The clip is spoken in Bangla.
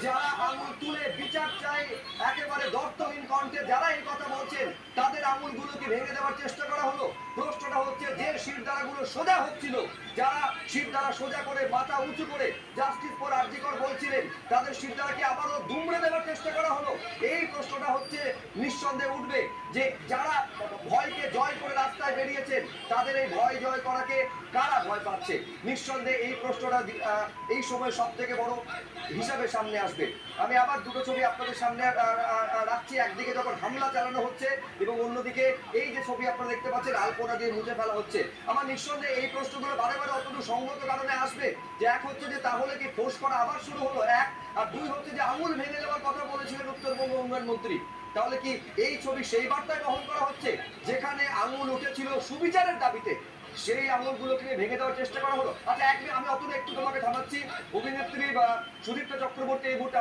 যারা আঙুল তুলে বিচার চাই একেবারে দর্থহীন কণ্ঠে যারা এই কথা বলছেন তাদের আঙুলগুলোকে ভেঙে দেওয়ার চেষ্টা করা হলো। প্রশ্নটা হচ্ছে যে শিরদাঁড়াগুলো সোজা হচ্ছিল, যারা শিরদাঁড়া সোজা করে মাথা উঁচু করে জাস্টিস ফর আরজিকর বলছিলেন, তাদের শিরদাঁড়াকে আবারও দুমড়ে দেওয়ার চেষ্টা করা হলো। এই প্রশ্নটা হচ্ছে নিঃসন্দেহে উঠবে যে যারা ভয়কে জয় করে রাস্তায় বেরিয়েছেন তাদের এই ভয় জয় করাকে কারা ভয় পাচ্ছে। নিঃসন্দেহে এই প্রশ্নটা এই সময় সব থেকে বড় হিসাবে সামনে আসবে। আমি আবার দুটো ছবি আপনাদের সামনে রাখছি। একদিকে যখন হামলা চালানো হচ্ছে এবং অন্যদিকে এই যে ছবি আপনারা দেখতে পাচ্ছেন আলপনা দিয়ে মুছে ফেলা হচ্ছে। আমার নিঃসন্দেহে এই প্রশ্নগুলো বারে বারে অতটুকু সঙ্গত কারণে আসবে যে এক হচ্ছে যে তাহলে কি ফোর্স করা আবার শুরু হলো, এক, আর দুই হচ্ছে যে আঙুল ভেঙে দেওয়ার কথা বলেছিলেন উত্তরবঙ্গ উন্নয়ন মন্ত্রী। তাহলে কি এই ছবি সেই বার্তায় বহন করা হচ্ছে যেখানে আঙুল উঠেছিল সুবিচারের দাবিতে, সেই আঙুলগুলোকে ভেঙে দেওয়ার চেষ্টা করা হলো? আচ্ছা, আমি অতটা একটু তোমাকে থামাচ্ছি। অভিনেত্রী বা সুদীপ্তা চক্রবর্তী এই মুহূর্তে